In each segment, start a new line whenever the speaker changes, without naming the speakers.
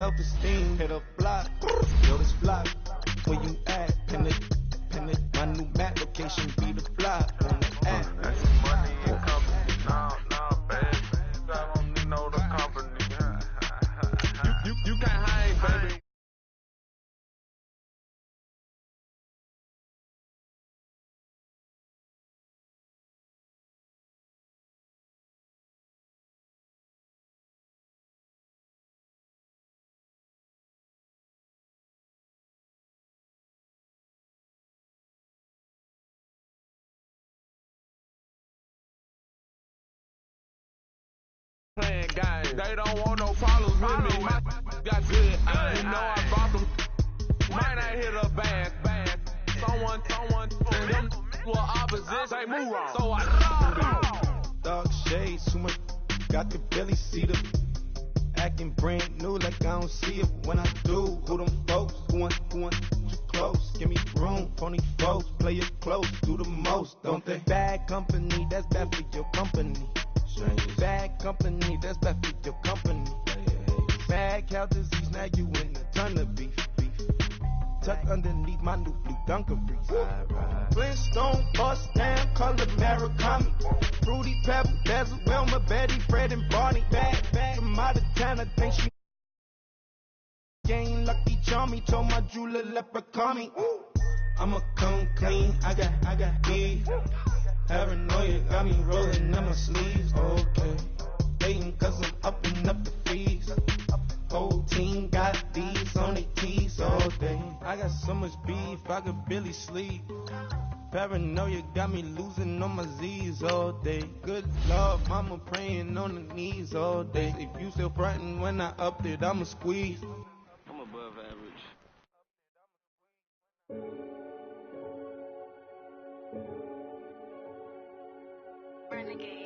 Self-esteem, hit a block, yo, this block, where you at, pin it, my new map location be the block, on the app.
That's money and company, nah, baby, I don't need no other company, you can't hang, baby. Playing games, they don't want no problems with me. My got good, you know I brought them. Might not hit a bad. Someone, and them were opposites. They move wrong, so I
Dark shades, too much, got the belly seater. Acting brand new like I don't see it when I do. Who them folks? Who want too close? Give me room, phony folks. Play it close, do the most, don't they? Bad company, that's bad for your company. Bad company, that's bad for your company. Bad cow disease, now you in a ton of beef. Tuck underneath my new blue Dunkaroos. Flintstone, bust down, color Murakami. Fruity Pebble, Bezel, Wilma, Betty, Fred, and Barney. Bad from out of town, I think she ain't lucky charmy. Told my jeweler, leprechaun. I'ma come clean, I got beef. Paranoia got me rolling in my sleeves, okay. Hating cause I'm upping up the fees. Whole team got these on their tees all day. I got so much beef, I could barely sleep. Paranoia got me losing on my Z's all day. Good Lord, mama praying on the knees all day. If you still frontin' when I upped it, I'ma squeeze.
I'm above average.
Renegade.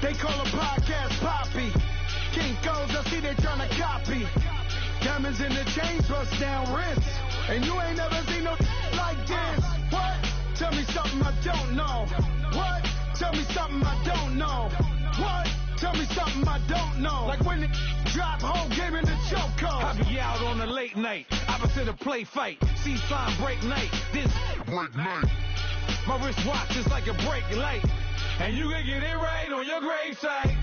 They call a podcast Poppy. Kinkos, I see they tryna copy. Diamonds in the chains, bust down wrists. And you ain't never seen no like this. What? Tell me something I don't know. What? Tell me something I don't know. What? Tell me something I don't know. Like when it drop home, game in the chokehold.
I be out on a late night, opposite a play fight. See sign break night, this break night. My wristwatch is like a brake light. And you can get it right on your gravesite.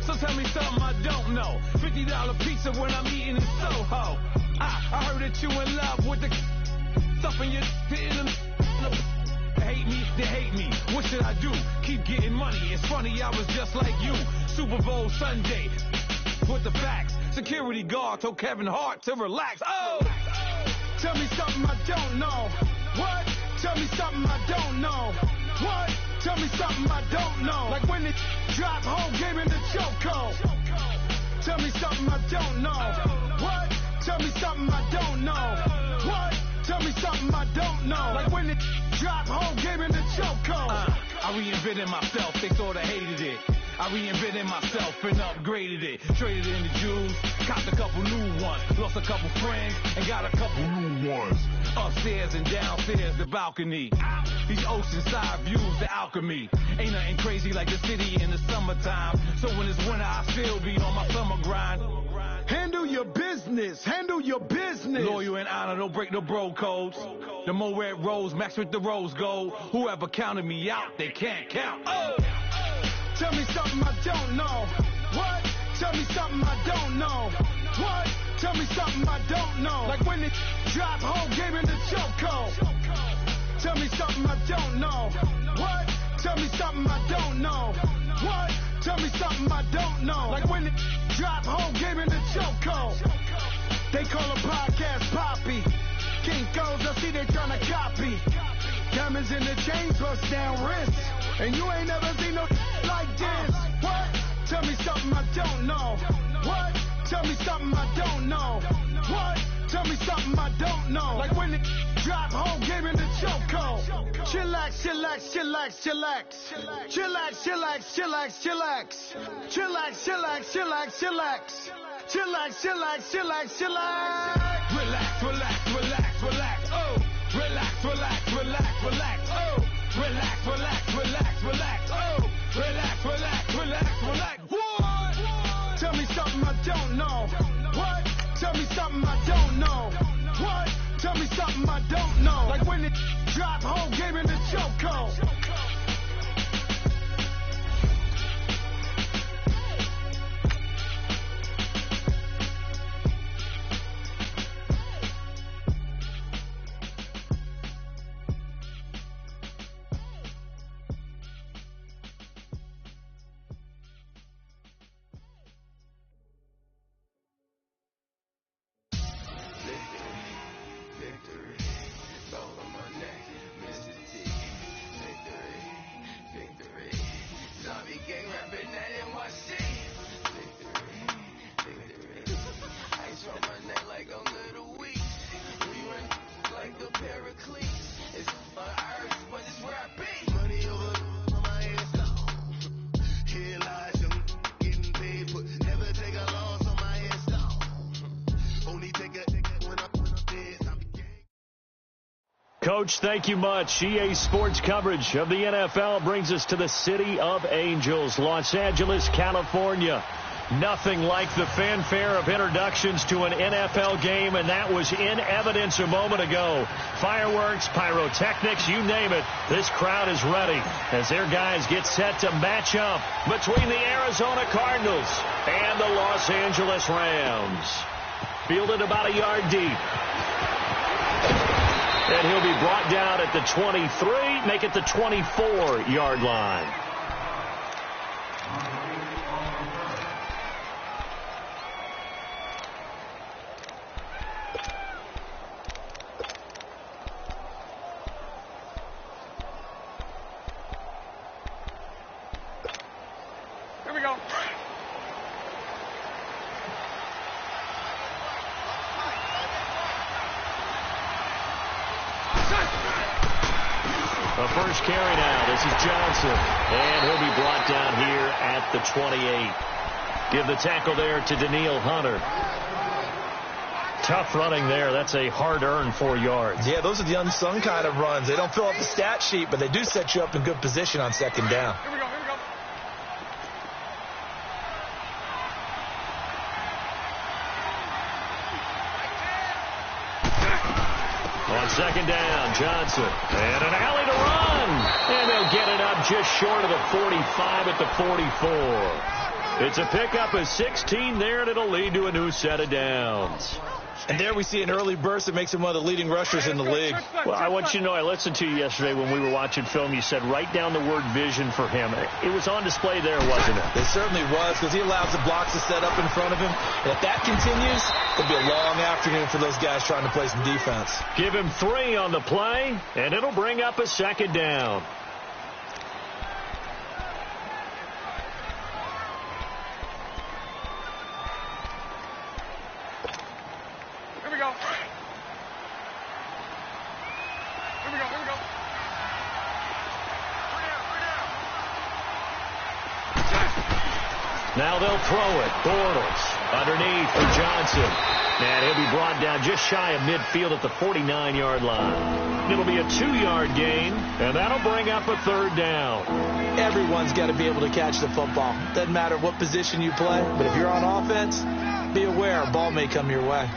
So tell me something I don't know. $50 pizza when I'm eating in Soho. I heard that you in love with the stuff in your hate me, they hate me. What should I do? Keep getting money. It's funny, I was just like you. Super Bowl Sunday with the facts. Security guard told Kevin Hart to relax. Oh!
Tell me something I don't know. What? Tell me something I don't know. What? Tell me something I don't know. Like when it drop home, game in the chokehold. Tell me something I don't know. What? Tell me something I don't know. What? Tell me something I don't know. Like when it drop home, game in the chokehold.
I reinvented myself, they thought I hated it. I reinvented myself and upgraded it. Traded in the Jews, copped a couple new ones. Lost a couple friends and got a couple new ones. Upstairs and downstairs, the balcony. These oceanside views, the alchemy. Ain't nothing crazy like the city in the summertime. So when it's winter, I still be on my summer grind.
Handle your business, handle your business.
Loyal and honor, don't break no bro codes. The more red rose, max with the rose gold. Whoever counted me out, they can't count. Oh!
Tell me something I don't know. What? Tell me something I don't know. What? Tell me something I don't know. Like when it drop home, game in the chokehold. Tell me something I don't know. What? Tell me something I don't know. What? Tell me something I don't know. Like when it drop home, game in the chokehold. They call a podcast Poppy. Kinkos, I see they tryna copy. Diamonds in the chains, bust down wrists. And you ain't never seen no like this. What? Tell me something I don't know. What? Tell me something I don't know. What? Tell me something I don't know. Like when it drop home, game in the chokehold. Chillax, chillax, chillax, chillax. Chillax, chillax, chillax, chillax. Chillax, chillax, chillax, chillax. Chillax, chillax, chillax, chillax.
Relax, relax, relax, relax. Oh! Relax, relax, relax, relax. Oh! Relax, relax, relax, relax. Oh! Relax, relax, relax.
know. What? Tell me something I don't know. What? Tell me something I don't know. Like when it drop, whole game in the chokehold.
Coach, thank you much. EA Sports coverage of the NFL brings us to the City of Angels, Los Angeles, California. Nothing like the fanfare of introductions to an NFL game, and that was in evidence a moment ago. Fireworks, pyrotechnics, you name it. This crowd is ready as their guys get set to match up between the Arizona Cardinals and the Los Angeles Rams. Fielded about a yard deep. And he'll be brought down at the 23, make it the 24-yard line.
Here we go.
The first carry now. This is Johnson. And he'll be brought down here at the 28. Give the tackle there to Daniil Hunter. Tough running there. That's a hard-earned 4 yards.
Yeah, those are the unsung kind of runs. They don't fill up the stat sheet, but they do set you up in good position on second down.
Here we go. Here we go.
On second down, Johnson. And an alley to run. And they'll get it up just short of the 45 at the 44. It's a pickup of 16 there, and it'll lead to a new set of downs.
And there we see an early burst that makes him one of the leading rushers in the league.
Well, I want you to know, I listened to you yesterday when we were watching film. You said write down the word vision for him. It was on display there, wasn't it?
It certainly was, because he allows the blocks to set up in front of him. And if that continues, it'll be a long afternoon for those guys trying to play some defense.
Give him 3 on the play, and it'll bring up a second down.
Here we go. Here we go. Here we go.
Now they'll throw it. Bortles underneath for Johnson. And he'll be brought down just shy of midfield at the 49-yard line. It'll be a 2-yard gain, and that'll bring up a third down.
Everyone's got to be able to catch the football. Doesn't matter what position you play, but if you're on offense, be aware a ball may come your way.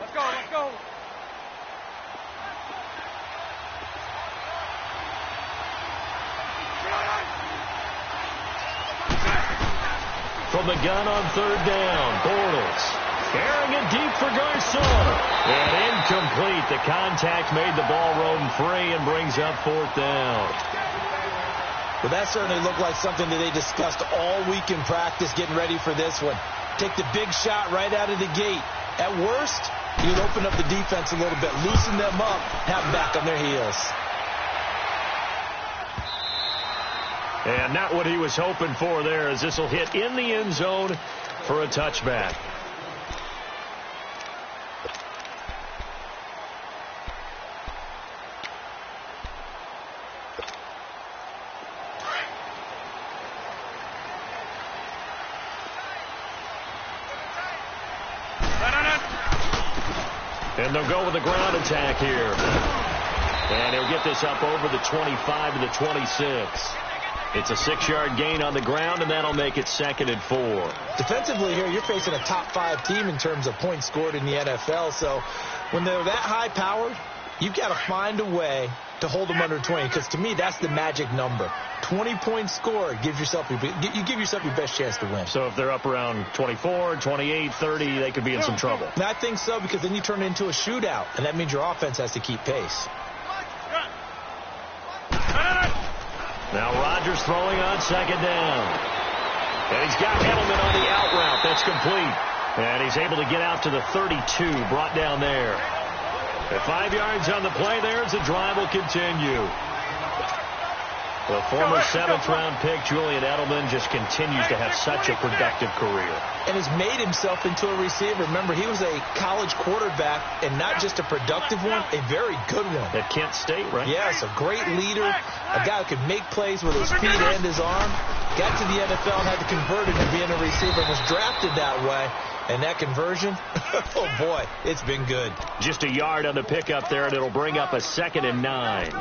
Let's go. Let's go.
From the gun on third down, Bortles. Airing it deep for Garcon. And incomplete. The contact made the ball roam free and brings up 4th down.
Well, that certainly looked like something that they discussed all week in practice getting ready for this one. Take the big shot right out of the gate. At worst, you'd open up the defense a little bit, loosen them up, have them back on their heels.
And not what he was hoping for there, as this will hit in the end zone for a touchback. And they'll go with the ground attack here. And he'll get this up over the 25 to the 26. It's a 6-yard gain on the ground, and that'll make it 2nd and 4.
Defensively here, you're facing a top 5 team in terms of points scored in the NFL. So when they're that high-powered, you've got to find a way to hold them under 20, because to me, that's the magic number. 20 points scored, you give yourself your best chance to win.
So if they're up around 24, 28, 30, they could be in some trouble.
And I think so, because then you turn it into a shootout, and that means your offense has to keep pace.
Now Rodgers throwing on 2nd down. And he's got Edelman on the out route. That's complete. And he's able to get out to the 32, brought down there. At 5 yards on the play there as the drive will continue. The former 7th-round pick, Julian Edelman, just continues to have such a productive career.
And has made himself into a receiver. Remember, he was a college quarterback, and not just a productive one, a very good one.
At Kent State, right?
Yes, a great leader, a guy who could make plays with his feet and his arm. Got to the NFL and had to convert into being a receiver, and was drafted that way. And that conversion, oh boy, it's been good.
Just a yard on the pickup there, and it'll bring up a 2nd and 9.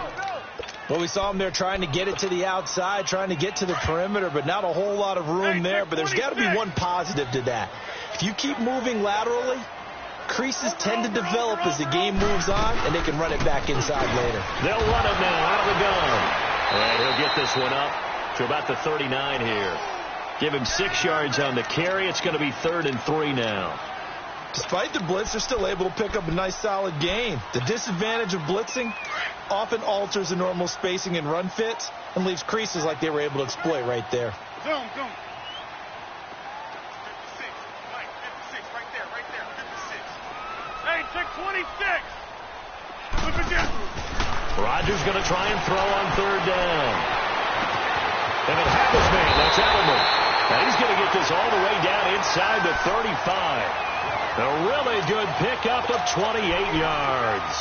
Well, we saw him there trying to get it to the outside, trying to get to the perimeter, but not a whole lot of room there. But there's got to be one positive to that. If you keep moving laterally, creases tend to develop as the game moves on, and they can run it back inside later.
They'll run it now out of the gun. And he'll get this one up to about the 39 here. Give him 6 yards on the carry. It's going to be 3rd and 3 now.
Despite the blitz, they're still able to pick up a nice solid gain. The disadvantage of blitzing often alters the normal spacing and run fits and leaves creases like they were able to exploit right there.
Zone. 56, Mike, 56, right there, 56. Hey, check 26. Flip it down.
Rodgers going to try and throw on 3rd down. And it happens, man. That's Edelman. Now he's going to get this all the way down inside the 35. A really good pickup of 28 yards.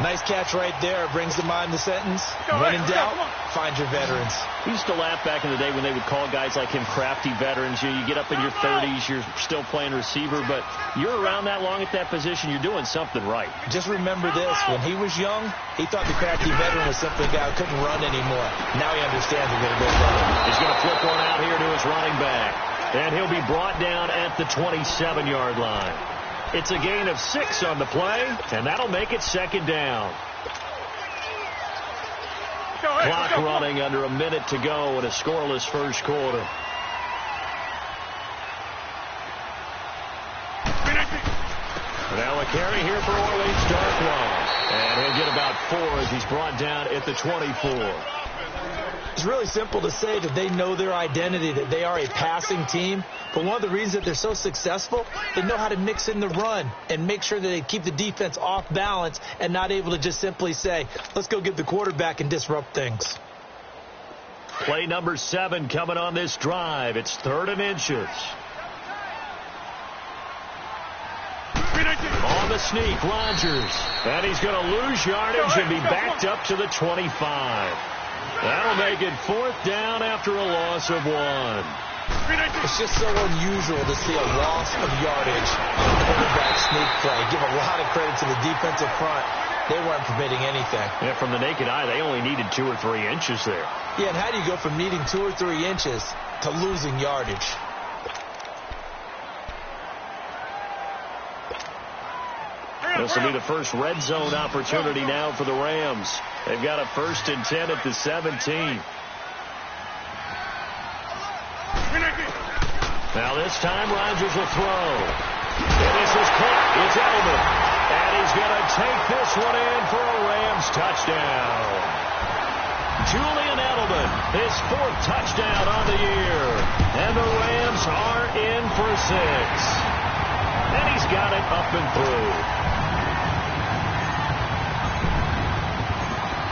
Nice catch right there. Brings to mind the sentence, when in doubt, find your veterans.
We used to laugh back in the day when they would call guys like him crafty veterans. You get up in your 30s, you're still playing receiver, but you're around that long at that position, you're doing something right.
Just remember this. When he was young, he thought the crafty veteran was simply a guy who couldn't run anymore. Now he understands a little bit better.
He's going to flip one out here to his running back. And he'll be brought down at the 27-yard line. It's a gain of 6 on the play, and that'll make it 2nd down. Clock running under a minute to go in a scoreless first quarter. Now a carry here for Orleans Darkwa. And he'll get about 4 as he's brought down at the 24.
It's really simple to say that they know their identity, that they are a passing team. But one of the reasons that they're so successful, they know how to mix in the run and make sure that they keep the defense off balance and not able to just simply say, let's go get the quarterback and disrupt things.
Play number 7 coming on this drive. It's 3rd and inches. On the sneak, Rodgers. And he's going to lose yardage and be backed up to the 25. That'll make it 4th down after a loss of 1.
It's just so unusual to see a loss of yardage on a quarterback sneak play. Give a lot of credit to the defensive front. They weren't permitting anything.
Yeah, from the naked eye, they only needed 2 or 3 inches there.
Yeah, and how do you go from needing 2 or 3 inches to losing yardage?
This will be the first red zone opportunity now for the Rams. They've got a 1st and 10 at the 17. Now this time Rodgers will throw. And this is caught. It's Edelman. And he's going to take this one in for a Rams touchdown. Julian Edelman, his 4th touchdown on the year. And the Rams are in for 6. And he's got it up and through.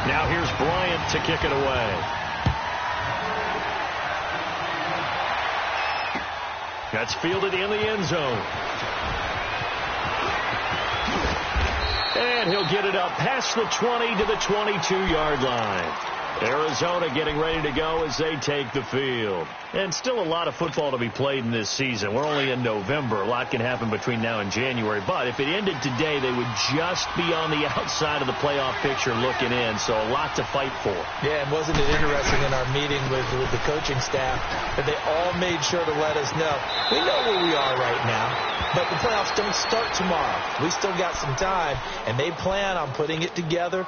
Now here's Bryant to kick it away. That's fielded in the end zone. And he'll get it up past the 20 to the 22-yard line. Arizona getting ready to go as they take the field. And still a lot of football to be played in this season. We're only in November. A lot can happen between now and January. But if it ended today, they would just be on the outside of the playoff picture looking in. So a lot to fight for.
Yeah, and wasn't it interesting in our meeting with the coaching staff that they all made sure to let us know. We know where we are right now, but the playoffs don't start tomorrow. We still got some time, and they plan on putting it together,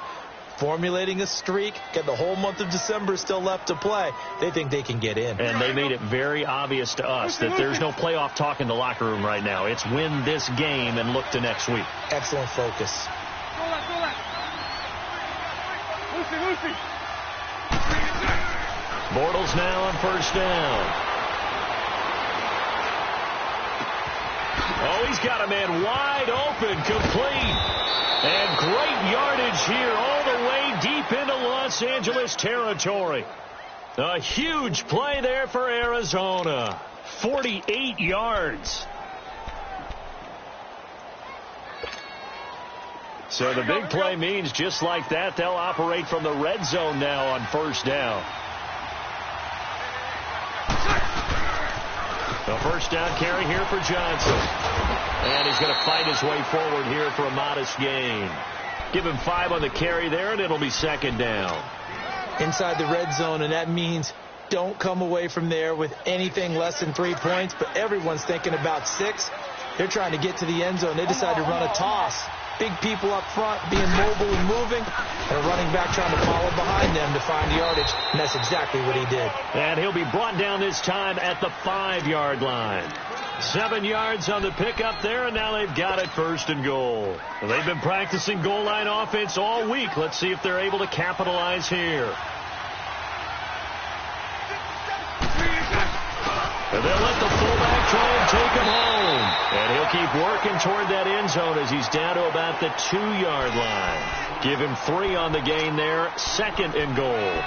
formulating a streak, got the whole month of December still left to play. They think they can get in.
And they made it very obvious to us that there's no playoff talk in the locker room right now. It's win this game and look to next week.
Excellent focus.
Bortles now on first down. Oh, he's got a man wide open, complete. And great yardage here all the way deep into Los Angeles territory. A huge play there for Arizona. 48 yards. So the big play means just like that, they'll operate from the red zone now on first down. The first down carry here for Johnson. And he's going to fight his way forward here for a modest gain. Give him 5 on the carry there, and it'll be second down.
Inside the red zone, and that means don't come away from there with anything less than 3 points, but everyone's thinking about 6. They're trying to get to the end zone. They decide to run a toss. Big people up front being mobile and moving, and a running back trying to follow behind them to find yardage, and that's exactly what he did.
And he'll be brought down this time at the 5-yard line. 7 yards on the pickup there, and now they've got it first and goal. Well, they've been practicing goal line offense all week. Let's see if they're able to capitalize here. And they'll let the fullback try and take him home. And he'll keep working toward that end zone as he's down to about the 2-yard line. Give him 3 on the gain there, second and goal.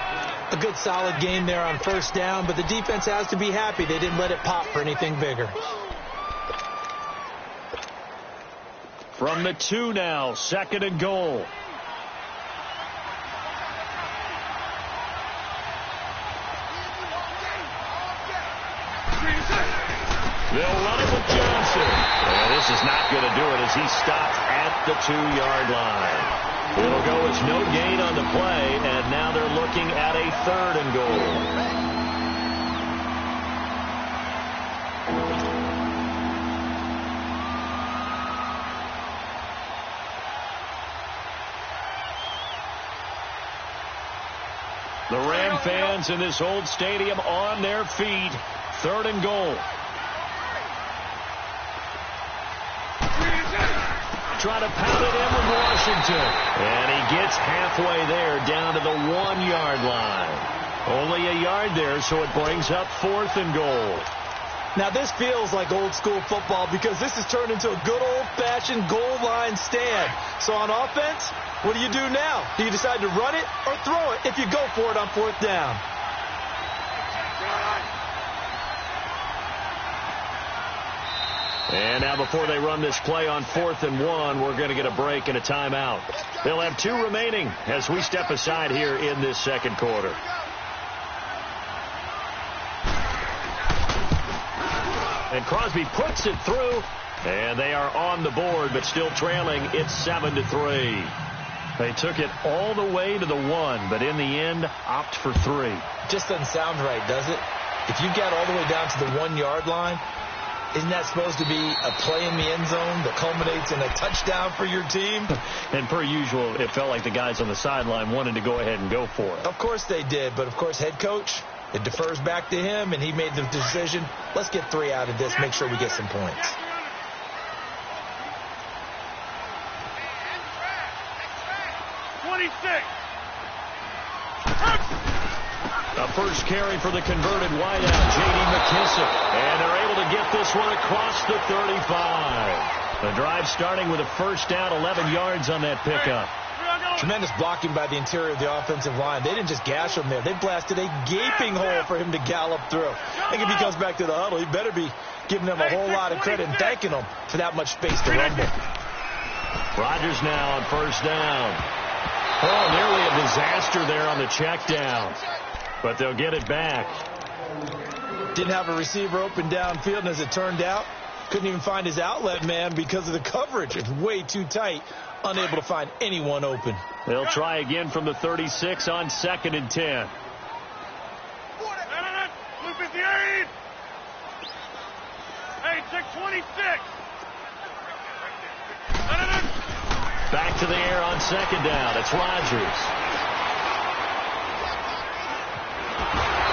A good solid game there on first down, but the defense has to be happy they didn't let it pop for anything bigger.
From the 2 now, second and goal. They'll run it with Johnson. And this is not going to do it as he stopped at the 2-yard line. It'll go as no gain on the play, and now they're looking at a third and goal. The Ram fans in this old stadium on their feet. Third and goal. Trying to pound it in with Washington. And he gets halfway there down to the 1-yard line. Only a yard there, so it brings up fourth and goal.
Now this feels like old school football because this has turned into a good old-fashioned goal line stand. So on offense, what do you do now? Do you decide to run it or throw it if you go for it on fourth down?
And now before they run this play on 4th and 1, we're going to get a break and a timeout. They'll have 2 remaining as we step aside here in this second quarter. And Crosby puts it through, and they are on the board, but still trailing. It's 7-3. They took it all the way to the 1, but in the end, opt for 3.
Just doesn't sound right, does it? If you get all the way down to the 1-yard line, isn't that supposed to be a play in the end zone that culminates in a touchdown for your team?
And per usual, it felt like the guys on the sideline wanted to go ahead and go for it.
Of course they did, but of course head coach, it defers back to him, and he made the decision, let's get 3 out of this, make sure we get some points.
The first carry for the converted wideout, J.D. McKissick. And they're able to get this one across the 35. The drive starting with a first down, 11 yards on that pickup.
Tremendous blocking by the interior of the offensive line. They didn't just gash him there. They blasted a gaping hole for him to gallop through. I think if he comes back to the huddle, he better be giving them a whole lot of credit and thanking them for that much space to rumble.
Rodgers now on first down. Oh, nearly a disaster there on the check down. But they'll get it back.
Didn't have a receiver open downfield, and as it turned out, couldn't even find his outlet man because of the coverage. It's way too tight, unable to find anyone open.
They'll try again from the 36 on 2nd and 10. Back to the air on 2nd down. It's Rodgers.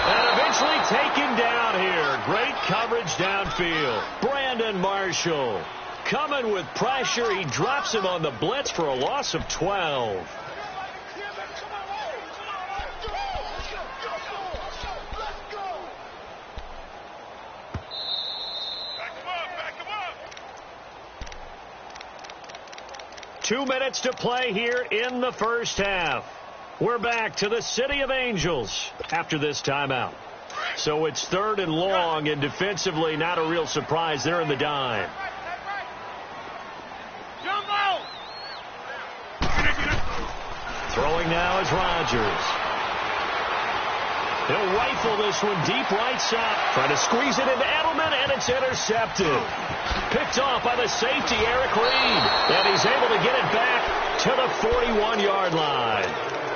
And eventually taken down here. Great coverage downfield. Brandon Marshall coming with pressure. He drops him on the blitz for a loss of 12. Two minutes to play here in the first half. We're back to the City of Angels after this timeout. So it's 3rd and long, and defensively not a real surprise. They're in the dime. Throwing now is Rodgers. He'll rifle this one deep right side. Trying to squeeze it into Edelman, and it's intercepted. Picked off by the safety, Eric Reed. And he's able to get it back to the 41-yard line.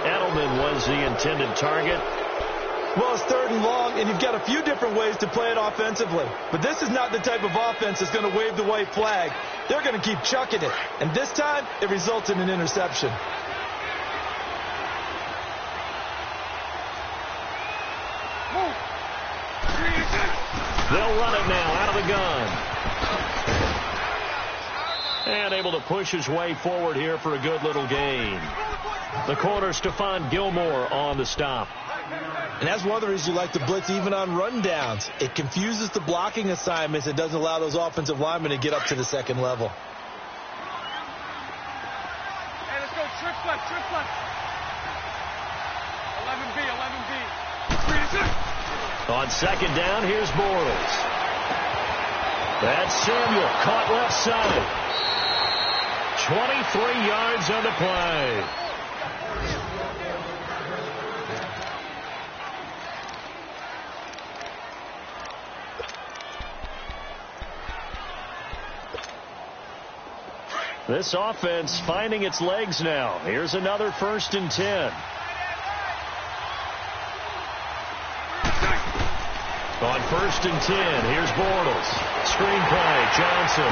Edelman was the intended target.
Well, it's 3rd and long, and you've got a few different ways to play it offensively. But this is not the type of offense that's going to wave the white flag. They're going to keep chucking it. And this time, it results in an interception.
They'll run it now out of the gun. And able to push his way forward here for a good little gain. The corner, Stephon Gilmore, on the stop.
And that's one of the reasons you like to blitz even on rundowns. It confuses the blocking assignments. It doesn't allow those offensive linemen to get up to the second level.
Hey, let's go. Trips left. 11B.
On 2nd down, here's Bortles. That's Samuel, caught left side. 23 yards on the play. This offense finding its legs now. Here's another 1st and 10. On 1st and 10, here's Bortles. Screen play, Johnson.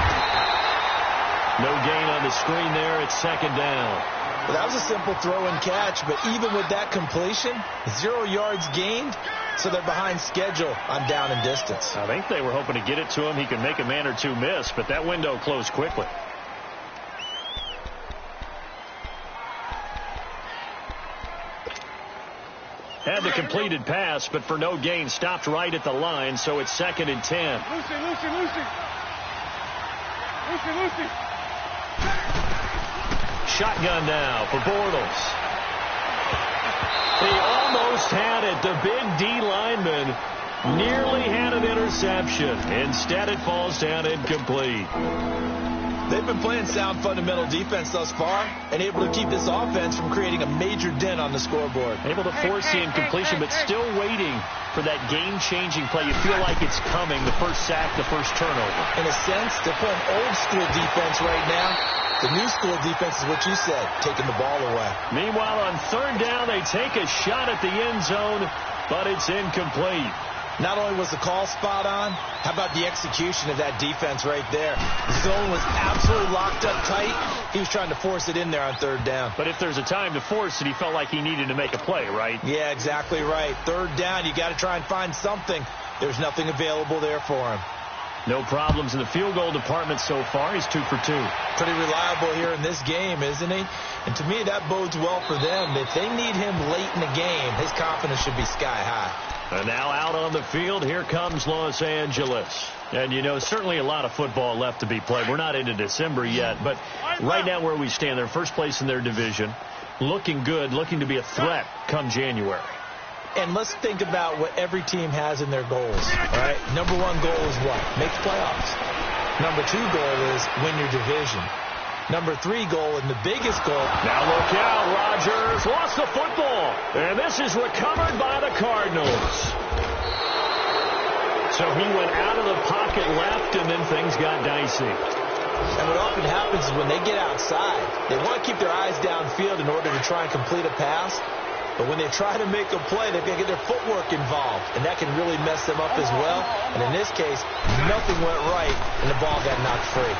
No gain on the screen there. It's 2nd down.
Well, that was a simple throw and catch, but even with that completion, 0 yards gained, so they're behind schedule on down and distance.
I think they were hoping to get it to him. He could make a man or two miss, but that window closed quickly. Had the completed pass, but for no gain, stopped right at the line, so it's 2nd and 10.
Lucy.
Shotgun now for Bortles. He almost had it. The big D lineman nearly had an interception. Instead, it falls down incomplete.
They've been playing sound fundamental defense thus far and able to keep this offense from creating a major dent on the scoreboard.
Able to force the incompletion, but still waiting for that game-changing play. You feel like it's coming, the first sack, the first turnover.
In a sense, they're playing old-school defense right now. The new school defense is what you said, taking the ball away.
Meanwhile, on 3rd down, they take a shot at the end zone, but it's incomplete.
Not only was the call spot on, how about the execution of that defense right there? The zone was absolutely locked up tight. He was trying to force it in there on 3rd down.
But if there's a time to force it, he felt like he needed to make a play, right?
Yeah, exactly right. 3rd down, you got to try and find something. There's nothing available there for him.
No problems in the field goal department so far. He's 2 for 2.
Pretty reliable here in this game, isn't he? And to me, that bodes well for them. If they need him late in the game, his confidence should be sky high.
And now out on the field, here comes Los Angeles. And, you know, certainly a lot of football left to be played. We're not into December yet, but right now where we stand, they're first place in their division, looking good, looking to be a threat come January.
And let's think about what every team has in their goals, all right? Number 1 goal is what? Make the playoffs. Number 2 goal is win your division. number 3 goal and the biggest goal.
Now look out, Rodgers lost the football, and this is recovered by the Cardinals. So he went out of the pocket left, and then things got dicey.
And what often happens is when they get outside, they want to keep their eyes downfield in order to try and complete a pass. But when they try to make a play, they've got to get their footwork involved, and that can really mess them up as well. And in this case, nothing went right, and the ball got knocked free.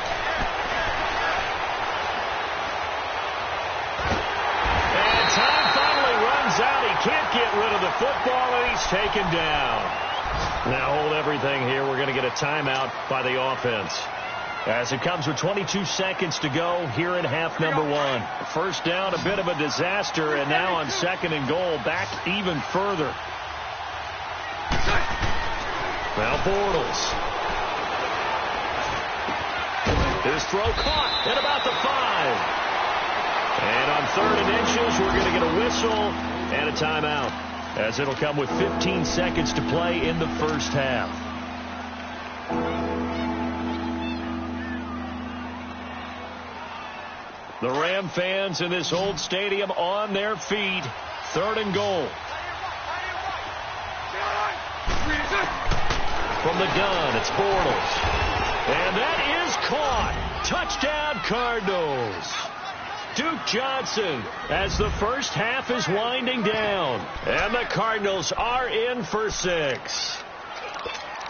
And time finally runs out. He can't get rid of the football, and he's taken down. Now hold everything here. We're going to get a timeout by the offense, as it comes with 22 seconds to go here in half number 1. First down, a bit of a disaster, and now on 2nd and goal, back even further. Now Bortles. His throw caught at about the 5. And on 3rd and inches, we're going to get a whistle and a timeout, as it'll come with 15 seconds to play in the first half. The Ram fans in this old stadium on their feet. 3rd and goal. From the gun, it's Bortles. And that is caught. Touchdown, Cardinals. Duke Johnson, as the first half is winding down. And the Cardinals are in for 6.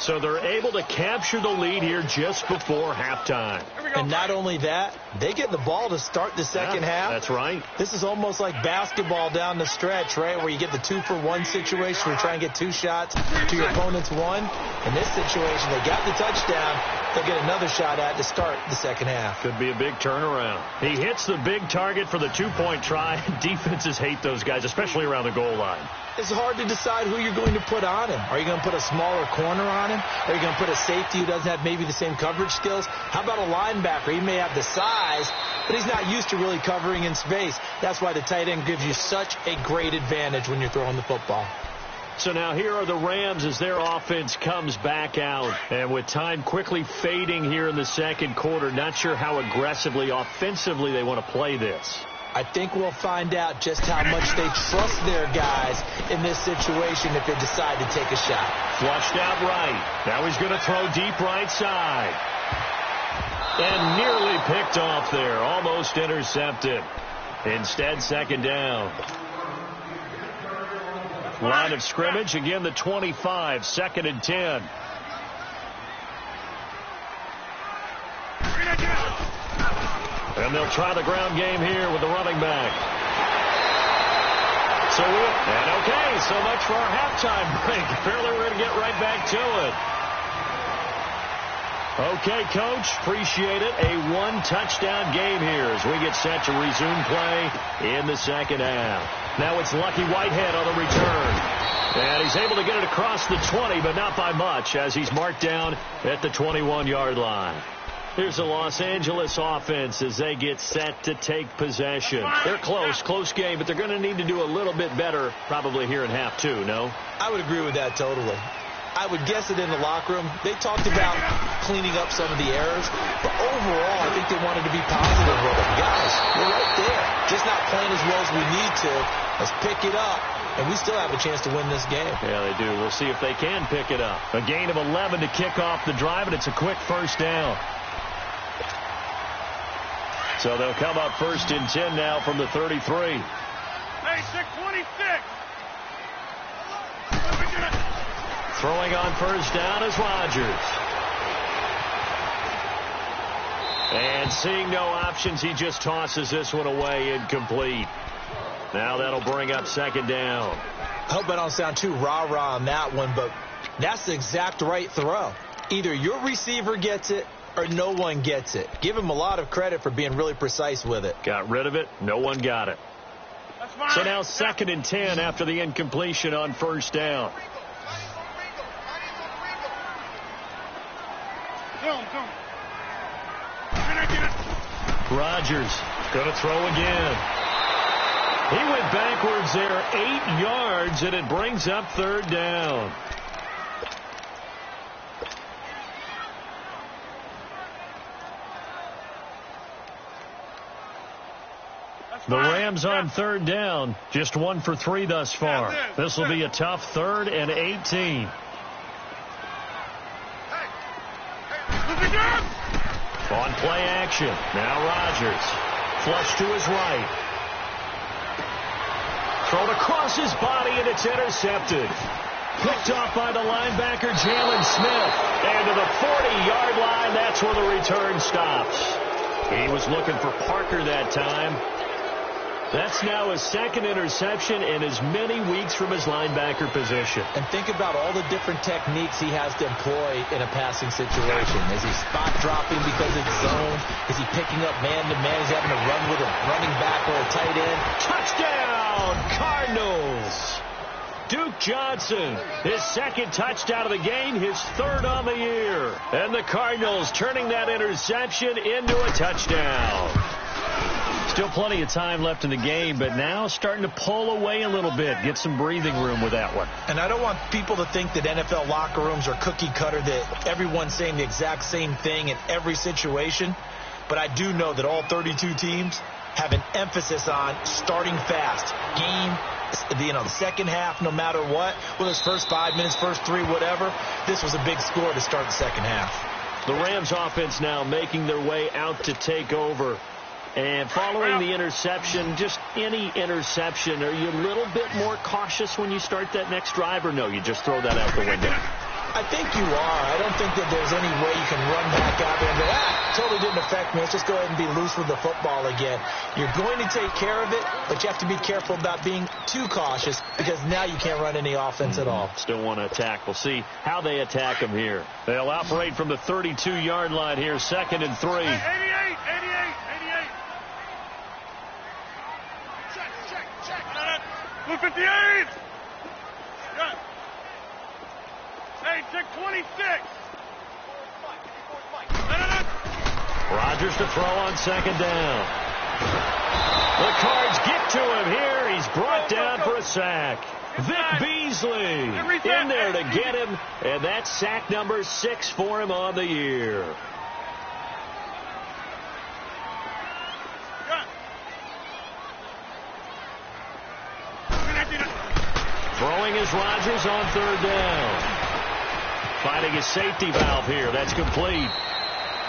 So they're able to capture the lead here just before halftime.
And not only that, they get the ball to start the second half.
That's right.
This is almost like basketball down the stretch, right, where you get the 2-for-1 situation where you try and get 2 shots to your opponent's 1. In this situation, they got the touchdown. They'll get another shot at to start the second half.
Could be a big turnaround. He hits the big target for the 2-point try. Defenses hate those guys, especially around the goal line.
It's hard to decide who you're going to put on him. Are you going to put a smaller corner on him? Are you going to put a safety who doesn't have maybe the same coverage skills? How about a linebacker? He may have the size, but he's not used to really covering in space. That's why the tight end gives you such a great advantage when you're throwing the football.
So now here are the Rams as their offense comes back out. And with time quickly fading here in the second quarter, not sure how aggressively, offensively they want to play this.
I think we'll find out just how much they trust their guys in this situation if they decide to take a shot.
Flushed out right. Now he's going to throw deep right side. And nearly picked off there. Almost intercepted. Instead, 2nd down. Line of scrimmage, again the 25, 2nd and 10. And they'll try the ground game here with the running back. So much for our halftime break. Apparently we're going to get right back to it. Okay, Coach, appreciate it. A 1-touchdown game here as we get set to resume play in the second half. Now it's Lucky Whitehead on the return. And he's able to get it across the 20, but not by much, as he's marked down at the 21-yard line. Here's the Los Angeles offense as they get set to take possession. They're close game, but they're going to need to do a little bit better probably here in half 2, no?
I would agree with that totally. I would guess it in the locker room. They talked about cleaning up some of the errors, but overall, I think they wanted to be positive with them. Guys, we're right there. Just not playing as well as we need to. Let's pick it up, and we still have a chance to win this game.
Yeah, they do. We'll see if they can pick it up. A gain of 11 to kick off the drive, and it's a quick first down. So they'll come up 1st and 10 now from the 33.
Hey, 626.
Throwing on first down is Rodgers. And seeing no options, he just tosses this one away, incomplete. Now that'll bring up 2nd down.
I hope I don't sound too rah-rah on that one, but that's the exact right throw. Either your receiver gets it or no one gets it. Give him a lot of credit for being really precise with it.
Got rid of it. No one got it. So now 2nd and 10 after the incompletion on first down. Rodgers going to throw again. He went backwards there 8 yards, and it brings up 3rd down. The Rams on third down, just 1 for 3 thus far. This will be a tough 3rd and 18. On play action, now Rodgers. Flush to his right. Thrown across his body, and it's intercepted. Picked off by the linebacker, Jalen Smith. And to the 40-yard line, that's where the return stops. He was looking for Parker that time. That's now his 2nd interception in as many weeks from his linebacker position.
And think about all the different techniques he has to employ in a passing situation. Is he spot dropping because it's zone? Is he picking up man-to-man? Is he having to run with a running back or a tight end?
Touchdown, Cardinals! Duke Johnson, his 2nd touchdown of the game, his 3rd on the year. And the Cardinals turning that interception into a touchdown. Still plenty of time left in the game, but now starting to pull away a little bit. Get some breathing room with that one.
And I don't want people to think that NFL locker rooms are cookie cutter, that everyone's saying the exact same thing in every situation. But I do know that all 32 teams have an emphasis on starting fast. The second half, no matter what, whether it's first 5 minutes, first 3, whatever, this was a big score to start the second half.
The Rams offense now making their way out to take over. And following the interception, just any interception, are you a little bit more cautious when you start that next drive, or no, you just throw that out the window?
I think you are. I don't think that there's any way you can run back out there and go, totally didn't affect me. Let's just go ahead and be loose with the football again. You're going to take care of it, but you have to be careful about being too cautious because now you can't run any offense at all.
Still want to attack. We'll see how they attack them here. They'll operate from the 32-yard line here, 2nd and 3.
88. Blue 58. Good. Hey, check 26.
Rodgers to throw on 2nd down. The Cards get to him here. He's brought down for a sack. Vic Beasley in there to get him, and that's sack number 6 for him on the year. Throwing is Rodgers on 3rd down. Finding his safety valve here. That's complete.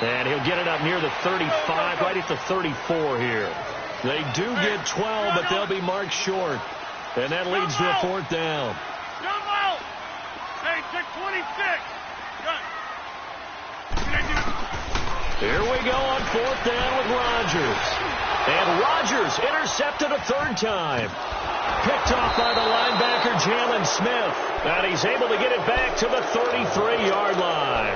And he'll get it up near the 35, right at the 34 here. They do get 12, but they'll be marked short. And that leads to a 4th down.
Hey, check 26.
Here we go on 4th down with Rodgers. And Rodgers intercepted a 3rd time. Picked off by the linebacker, Jalen Smith. And he's able to get it back to the 33-yard line.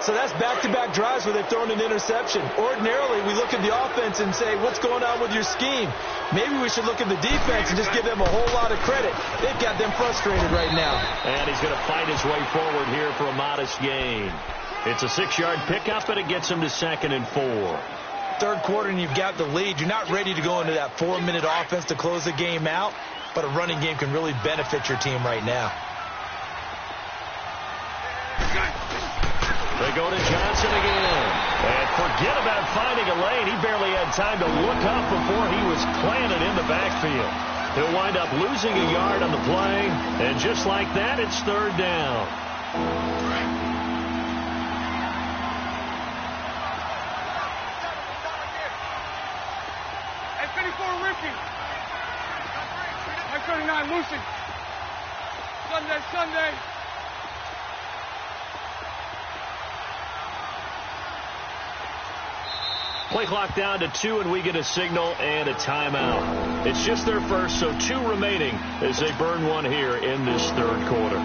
So that's back-to-back drives where they've thrown an interception. Ordinarily, we look at the offense and say, what's going on with your scheme? Maybe we should look at the defense and just give them a whole lot of credit. They've got them frustrated right now.
And he's going to fight his way forward here for a modest gain. It's a 6-yard pickup, and it gets him to 2nd and 4.
Third quarter and you've got the lead. You're not ready to go into that 4-minute offense to close the game out, but a running game can really benefit your team right now.
They go to Johnson again. And forget about finding a lane. He barely had time to look up before he was planted in the backfield. He'll wind up losing a yard on the play, and just like that, it's 3rd down.
Lucy. Sunday.
Play clock down to 2, and we get a signal and a timeout. It's just their first, so 2 remaining as they burn one here in this 3rd quarter.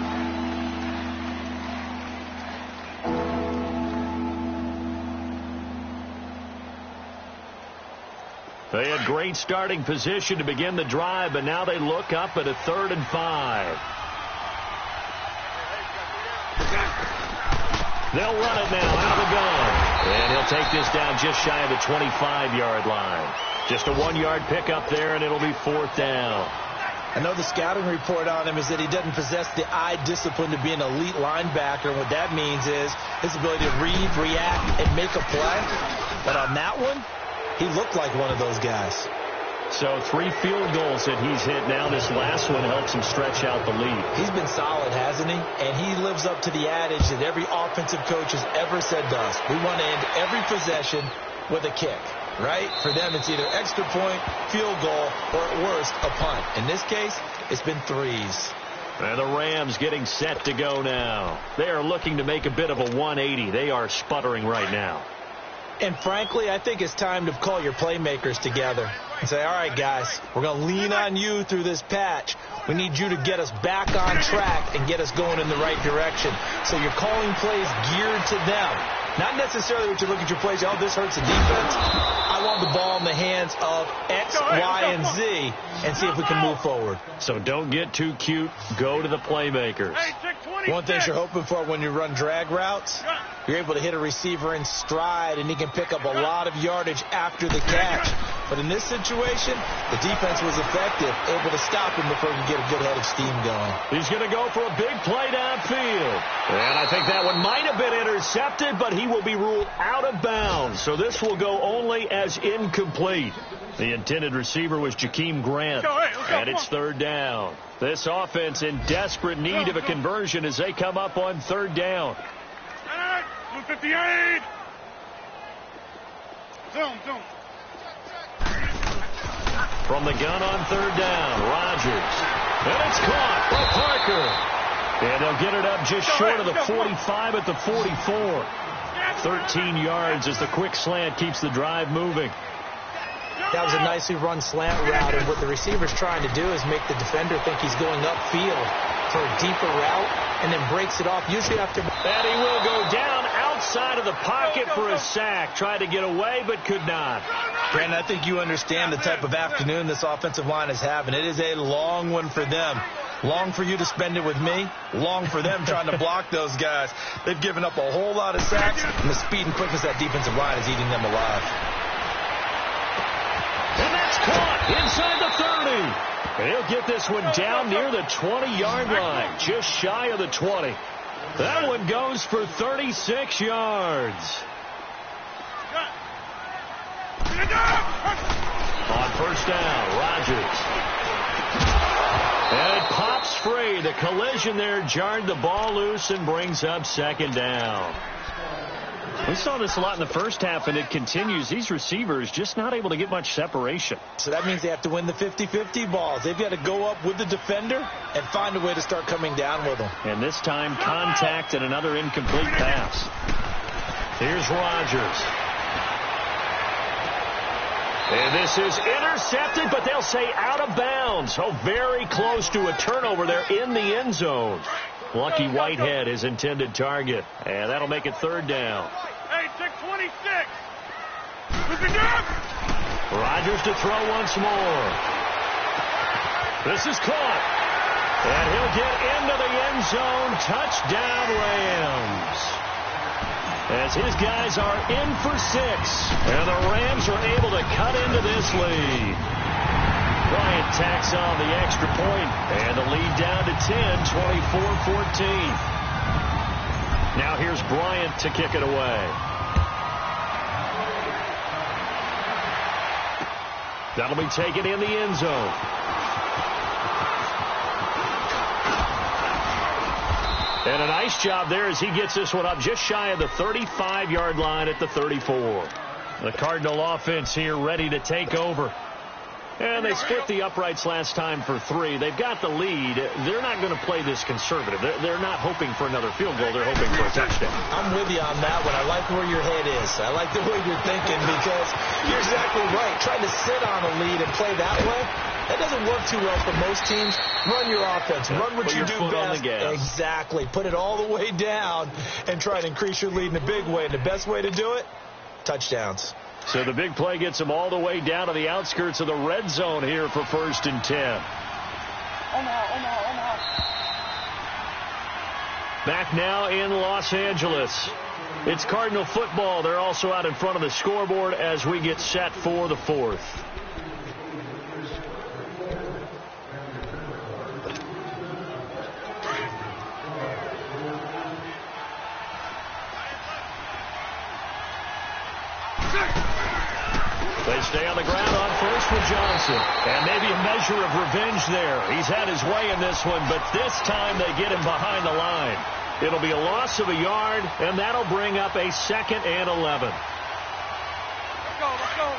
They had great starting position to begin the drive, but now they look up at a 3rd and 5. They'll run it now out of the gun. And he'll take this down just shy of the 25-yard line. Just a 1-yard pickup there, and it'll be 4th down.
I know the scouting report on him is that he doesn't possess the eye discipline to be an elite linebacker. And what that means is his ability to read, react, and make a play. But on that one, He looked like one of those guys.
So 3 field goals that he's hit now. This last one helps him stretch out the lead.
He's been solid, hasn't he? And he lives up to the adage that every offensive coach has ever said to us. We want to end every possession with a kick, right? For them, it's either extra point, field goal, or at worst, a punt. In this case, it's been 3s.
And the Rams getting set to go now. They are looking to make a bit of a 180. They are sputtering right now.
And frankly, I think it's time to call your playmakers together and say, all right, guys, we're going to lean on you through this patch. We need you to get us back on track and get us going in the right direction. So you're calling plays geared to them. Not necessarily what you look at your plays, oh, this hurts the defense. I want the ball in the hands of X, Y, and Z and see if we can move forward.
So don't get too cute. Go to the playmakers.
One thing you're hoping for when you run drag routes, you're able to hit a receiver in stride, and he can pick up a lot of yardage after the catch. But in this situation, the defense was effective, able to stop him before he could get a good head of steam going.
He's going to go for a big play downfield. And I think that one might have been intercepted, but he will be ruled out of bounds. So this will go only as incomplete. The intended receiver was Jakeem Grant, and it's 3rd down. This offense in desperate need of a conversion as they come up on 3rd down.
158. Zoom.
From the gun on 3rd down, Rodgers. And it's caught by Parker. And they'll get it up just short of the 45 at the 44. 13 yards as the quick slant keeps the drive moving.
That was a nicely run slant route, and what the receiver's trying to do is make the defender think he's going upfield for a deeper route and then breaks it off, usually after.
And he will go down outside of the pocket for a sack. Tried to get away, but could not.
Brandon, I think you understand the type of afternoon this offensive line is having. It is a long one for them. Long for you to spend it with me. Long for them trying to block those guys. They've given up a whole lot of sacks, and the speed and quickness of that defensive line is eating them alive.
And that's caught inside the 30. And he'll get this one down near the 20-yard line, just shy of the 20. That one goes for 36 yards. On 1st down, Rodgers. And it pops free. The collision there jarred the ball loose and brings up 2nd down. We saw this a lot in the first half, and it continues. These receivers just not able to get much separation.
So that means they have to win the 50-50 balls. They've got to go up with the defender and find a way to start coming down with them.
And this time, contact and another incomplete pass. Here's Rodgers. And this is intercepted, but they'll say out of bounds. Oh, very close to a turnover there in the end zone. Lucky Whitehead is intended target. And that'll make it 3rd down.
Hey, 626.
Rodgers to throw once more. This is caught. And he'll get into the end zone. Touchdown, Rams. As his guys are in for 6. And the Rams are able to cut into this lead. Bryant tacks on the extra point, and the lead down to 10, 24-14. Now here's Bryant to kick it away. That'll be taken in the end zone. And a nice job there as he gets this one up just shy of the 35-yard line at the 34. The Cardinal offense here ready to take over. And they split the uprights last time for 3. They've got the lead. They're not going to play this conservative. They're not hoping for another field goal. They're hoping for a touchdown.
I'm with you on that one. I like where your head is. I like the way you're thinking because you're exactly right. Trying to sit on a lead and play that way, that doesn't work too well for most teams. Run your offense. Run what you do best. Exactly. Put it all the way down and try to increase your lead in a big way. And the best way to do it, touchdowns.
So the big play gets them all the way down to the outskirts of the red zone here for 1st and 10. Back now in Los Angeles. It's Cardinal football. They're also out in front of the scoreboard as we get set for the 4th. They stay on the ground on first with Johnson. And maybe a measure of revenge there. He's had his way in this one, but this time they get him behind the line. It'll be a loss of a yard, and that'll bring up a 2nd and 11.
Let's go.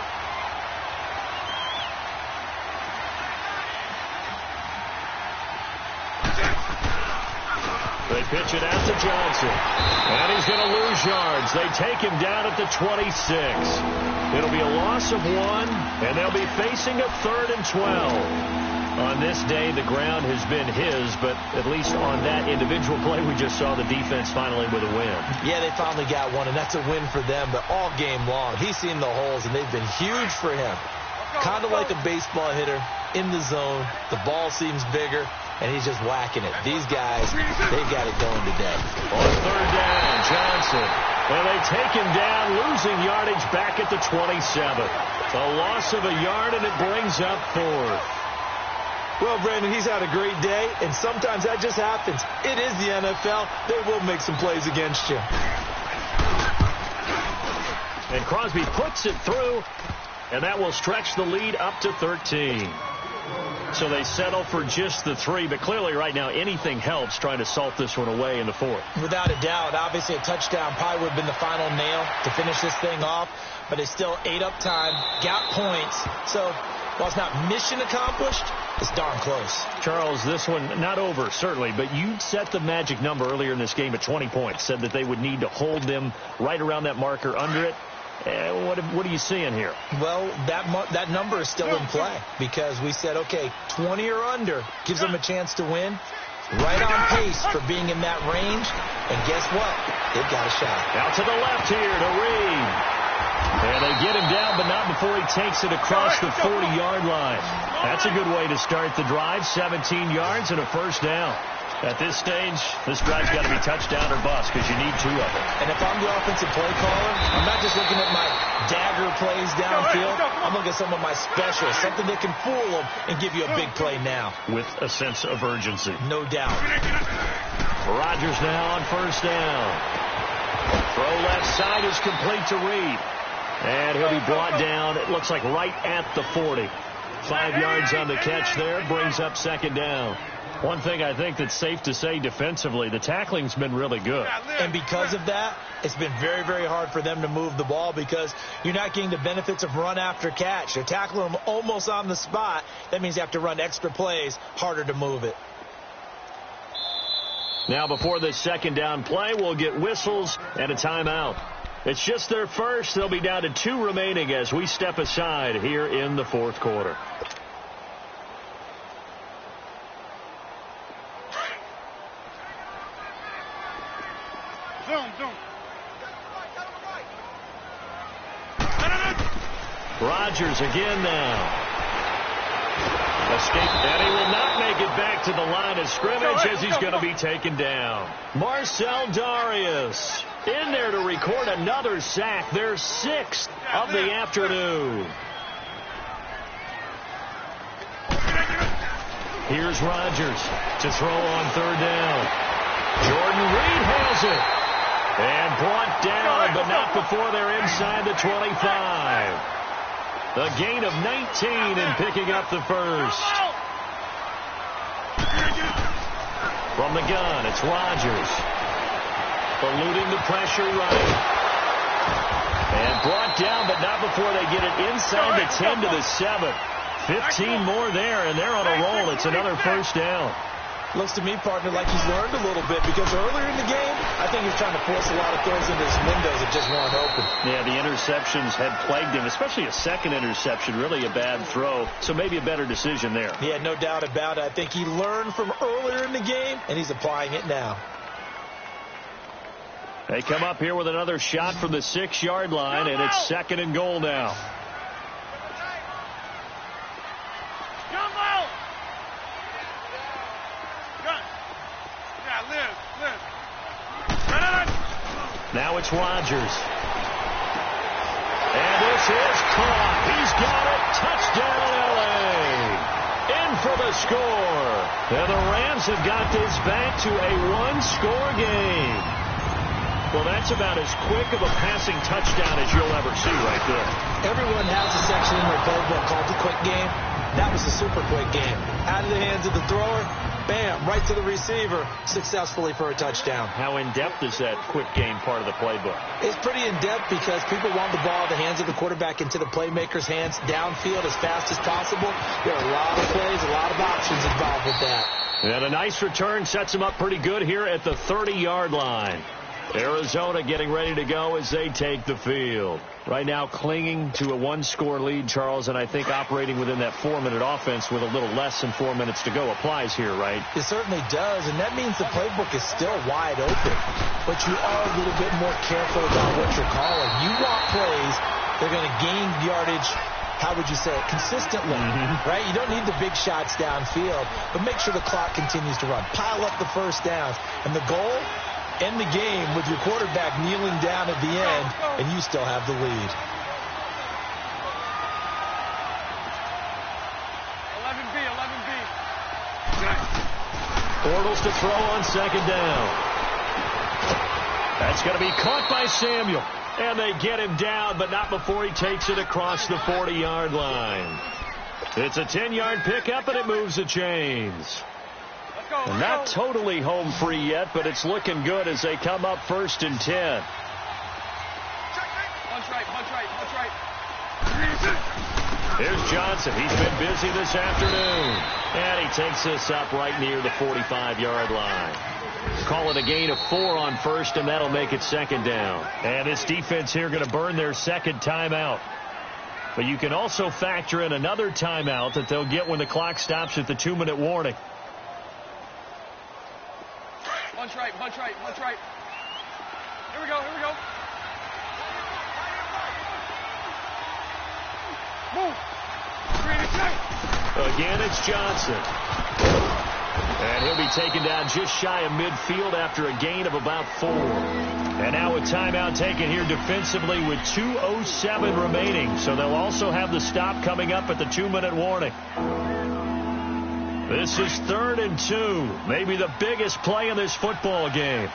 They pitch it out to Johnson. And he's going to lose yards. They take him down at the 26. It'll be a loss of 1, and they'll be facing a 3rd and 12. On this day, the ground has been his, but at least on that individual play, we just saw the defense finally with a win.
Yeah, they finally got one, and that's a win for them, but all game long, he's seen the holes, and they've been huge for him. Kind of like a baseball hitter in the zone. The ball seems bigger, and he's just whacking it. These guys, they've got it going today.
On 3rd down, Johnson. And they take him down, losing yardage back at the 27. A loss of a yard, and it brings up 4th.
Well, Brandon, he's had a great day, and sometimes that just happens. It is the NFL. They will make some plays against you.
And Crosby puts it through, and that will stretch the lead up to 13. So they settle for just the 3, but clearly right now anything helps trying to salt this one away in the 4th.
Without a doubt, obviously a touchdown probably would have been the final nail to finish this thing off, but it's still ate up time, got points, so while it's not mission accomplished, it's darn close.
Charles, this one not over, certainly, but you set the magic number earlier in this game at 20 points, said that they would need to hold them right around that marker under it. What are you seeing here?
Well, that number is still in play because we said, okay, 20 or under gives them a chance to win. Right on pace for being in that range. And guess what? They've got a shot.
Out to the left here to Reed. And they get him down, but not before he takes it across the 40-yard line. That's a good way to start the drive. 17 yards and a 1st down. At this stage, this drive's got to be touchdown or bust because you need 2 of them.
And if I'm the offensive play caller, I'm not just looking at my dagger plays downfield. I'm looking at some of my specials, something that can fool them and give you a big play now.
With a sense of urgency.
No doubt.
Rodgers now on 1st down. Throw left side is complete to Reed. And he'll be brought down, it looks like right at the 40. 5 yards on the catch there, brings up 2nd down. One thing I think that's safe to say defensively, the tackling's been really good.
And because of that, it's been very, very hard for them to move the ball because you're not getting the benefits of run after catch. You're tackling them almost on the spot. That means you have to run extra plays, harder to move it.
Now before this 2nd down play, we'll get whistles and a timeout. It's just their first. They'll be down to 2 remaining as we step aside here in the 4th quarter. Rodgers again now. Escape, and he will not make it back to the line of scrimmage as he's going to be taken down. Marcel Darius in there to record another sack, their 6th of the afternoon. Here's Rodgers to throw on 3rd down. Jordan Reed has it. And brought down, but not before they're inside the 25. The gain of 19 and picking up the 1st. From the gun, it's Rodgers. Eluding the pressure right. And brought down, but not before they get it inside the 10 to the 7. 15 more there, and they're on a roll. It's another 1st down.
Looks to me, partner, like he's learned a little bit because earlier in the game, I think he was trying to force a lot of throws into his windows that just weren't open.
Yeah, the interceptions had plagued him, especially a 2nd interception, really a bad throw. So maybe a better decision there.
Yeah, no doubt about it. I think he learned from earlier in the game, and he's applying it now.
They come up here with another shot from the 6-yard line, and it's 2nd and goal now. Now it's Rodgers. And this is caught. He's got it. Touchdown, L.A. In for the score. And the Rams have got this back to a 1-score game. Well, that's about as quick of a passing touchdown as you'll ever see right there.
Everyone has a section in their playbook called the quick game. That was a super quick game. Out of the hands of the thrower, bam, right to the receiver, successfully for a touchdown.
How in-depth is that quick game part of the playbook?
It's pretty in-depth because people want the ball in the hands of the quarterback into the playmaker's hands downfield as fast as possible. There are a lot of plays, a lot of options involved with that.
And a nice return sets him up pretty good here at the 30-yard line. Arizona getting ready to go as they take the field. Right now clinging to a one-score lead, Charles, and I think operating within that 4-minute offense with a little less than 4 minutes to go applies here, right?
It certainly does, and that means the playbook is still wide open. But you are a little bit more careful about what you're calling. You want plays that are going to gain yardage, how would you say it, consistently, right? You don't need the big shots downfield, but make sure the clock continues to run. Pile up the first downs. And the goal? End the game with your quarterback kneeling down at the end, and you still have the lead.
11B. Bortles to throw on second down. That's going to be caught by Samuel. And they get him down, but not before he takes it across the 40-yard line. It's a 10-yard pickup, and it moves the chains. And not totally home free yet, but it's looking good as they come up 1st and 10. Here's Johnson. He's been busy this afternoon. And he takes this up right near the 45-yard line. Call it a gain of 4 on 1st, and that'll make it 2nd down. And this defense here going to burn their 2nd timeout. But you can also factor in another timeout that they'll get when the clock stops at the 2-minute warning.
Punch right. Here we go. Move.
Again, it's Johnson. And he'll be taken down just shy of midfield after a gain of about 4. And now a timeout taken here defensively with 2:07 remaining. So they'll also have the stop coming up at the 2-minute warning. This is 3rd and 2. Maybe the biggest play in this football game.
Go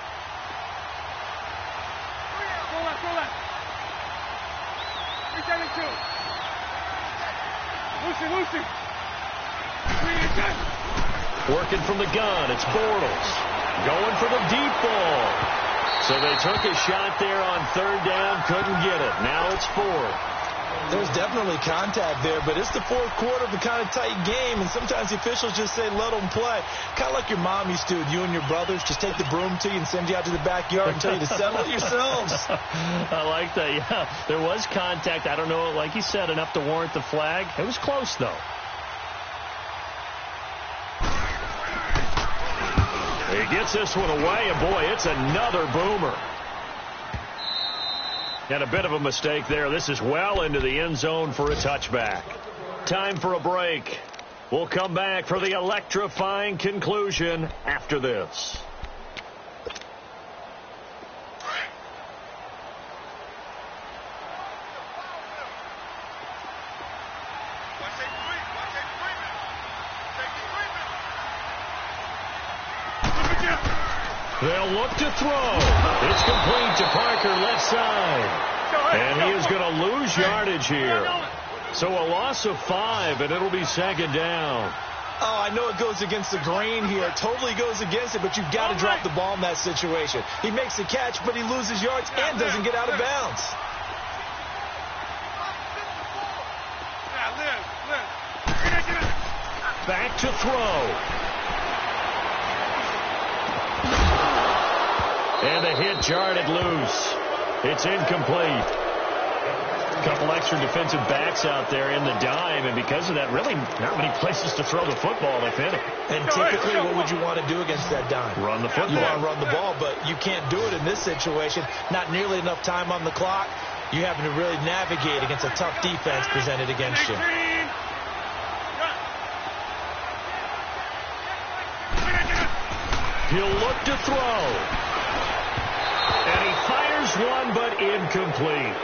left. 3 and 2. Lucy. 3 and 10.
Working from the gun. It's Bortles. Going for the deep ball. So they took a shot there on 3rd down. Couldn't get it. Now it's 4th.
There's definitely contact there, but it's the 4th quarter of a kind of tight game, and sometimes the officials just say, let them play. Kind of like your mom used to with you and your brothers. Just take the broom to you and send you out to the backyard and tell you to settle it yourselves.
I like that, yeah. There was contact. I don't know, like you said, enough to warrant the flag. It was close, though. He gets this one away, and boy, it's another boomer. And a bit of a mistake there. This is well into the end zone for a touchback. Time for a break. We'll come back for the electrifying conclusion after this. They'll look to throw. It's complete to Parker, left side. And he is going to lose yardage here. So a loss of 5, and it'll be 2nd down.
Oh, I know it goes against the grain here. It totally goes against it, but you've got to drop the ball in that situation. He makes the catch, but he loses yards and doesn't get out of bounds.
Back to throw. And the hit jarred loose. It's incomplete. A couple extra defensive backs out there in the dime, and because of that, really not many places to throw the football, if any.
And typically, what would you want to do against that dime?
Run the football.
You want to run the ball, but you can't do it in this situation. Not nearly enough time on the clock. You having to really navigate against a tough defense presented against you.
He'll look to throw. And he fires one, but incomplete.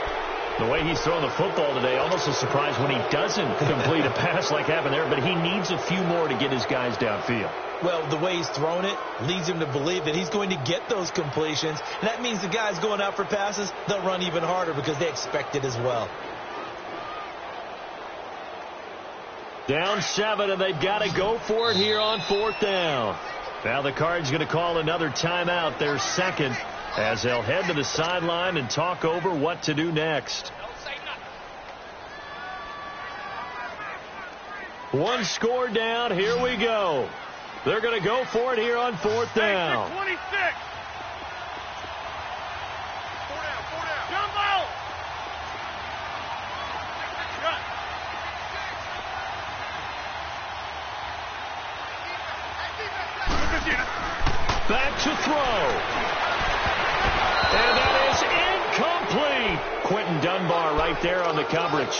The way he's throwing the football today, almost a surprise when he doesn't complete a pass like happened there, but he needs a few more to get his guys downfield.
Well, the way he's thrown it leads him to believe that he's going to get those completions, and that means the guys going out for passes, they'll run even harder because they expect it as well.
Down 7, and they've got to go for it here on 4th down. Now the Cards going to call another timeout, their second, as they'll head to the sideline and talk over what to do next. One score down. Here we go. They're going to go for it here on 4th down.
26. 4 down. Jump out.
Back to throw. And that is incomplete. Quentin Dunbar right there on the coverage.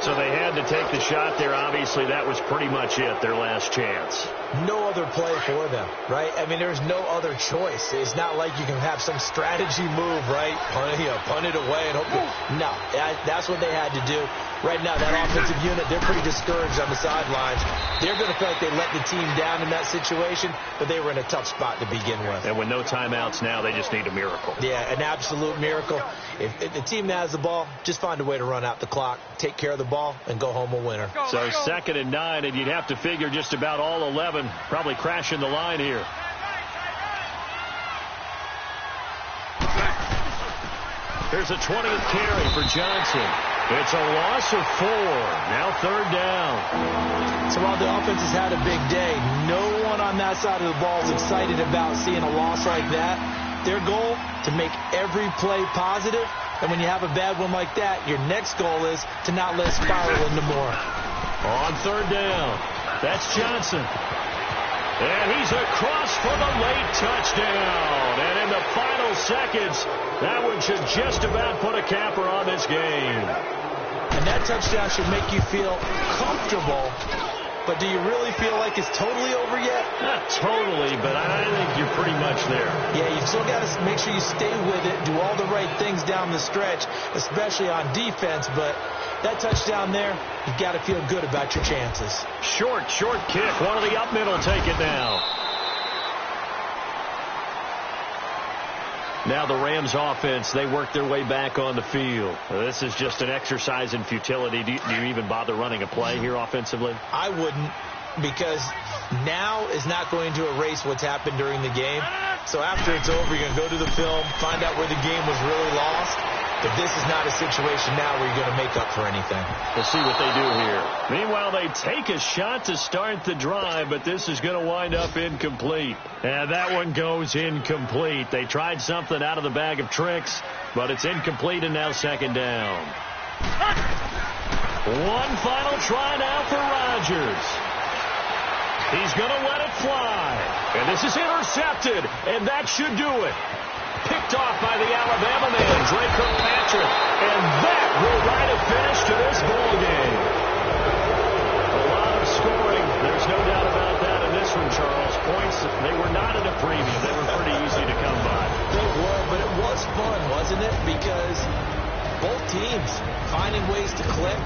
So they had to take the shot there. Obviously, that was pretty much it, their last chance.
No other play for them, right? I mean, there's no other choice. It's not like you can have some strategy move, right? Punt it away and hope. No, that's what they had to do. Right now, that offensive unit, they're pretty discouraged on the sidelines. They're going to feel like they let the team down in that situation, but they were in a tough spot to begin with.
And with no timeouts now, they just need a miracle.
Yeah, an absolute miracle. If the team has the ball, just find a way to run out the clock, take care of the ball, and go home a winner.
So 2nd and 9, and you'd have to figure just about all 11 probably crashing the line here. Here's a 20th carry for Johnson. It's a loss of 4. Now 3rd down.
So while the offense has had a big day, no one on that side of the ball is excited about seeing a loss like that. Their goal, to make every play positive. And when you have a bad one like that, your next goal is to not let it spiral into more.
On 3rd down, that's Johnson. And he's across for the late touchdown. And in the final seconds, that one should just about put a capper on this game.
And that touchdown should make you feel comfortable. But do you really feel like it's totally over yet?
Not totally, but I think you're pretty much there.
Yeah, you've still got to make sure you stay with it, do all the right things down the stretch, especially on defense. But that touchdown there, you've got to feel good about your chances.
Short kick. One of the up middle take it now. Now the Rams offense, they work their way back on the field. This is just an exercise in futility. Do you even bother running a play here offensively?
I wouldn't, because now is not going to erase what's happened during the game. So after it's over, you're going to go to the film, find out where the game was really lost. But this is not a situation now where you're going to make up for anything.
We'll see what they do here. Meanwhile, they take a shot to start the drive, but this is going to wind up incomplete. And that one goes incomplete. They tried something out of the bag of tricks, but it's incomplete, and now 2nd down. One final try now for Rodgers. He's going to let it fly. And this is intercepted, and that should do it. Picked off by the Alabama man, Dre Kirkpatrick. And that will write a finish to this ball game. A lot of scoring. There's no doubt about that in this one, Charles. Points, they were not in a premium. They were pretty easy to come by.
They were, but it was fun, wasn't it? Because both teams finding ways to click.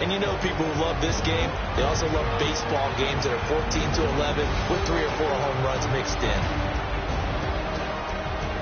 And you know people who love this game, they also love baseball games that are 14-11 with 3 or 4 home runs mixed in.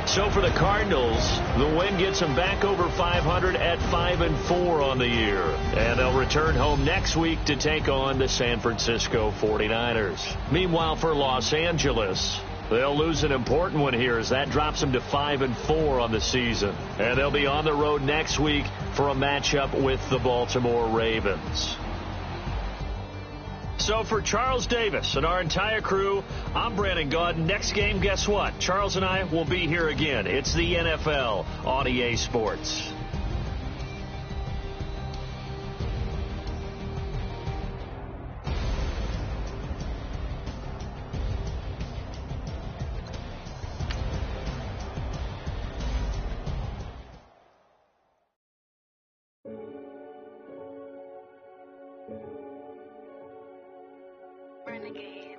So for the Cardinals, the win gets them back over 500 at 5-4 on the year. And they'll return home next week to take on the San Francisco 49ers. Meanwhile, for Los Angeles, they'll lose an important one here as that drops them to 5-4 on the season. And they'll be on the road next week for a matchup with the Baltimore Ravens. So for Charles Davis and our entire crew, I'm Brandon Gaud. Next game, guess what? Charles and I will be here again. It's the NFL on EA Sports.
Renegade.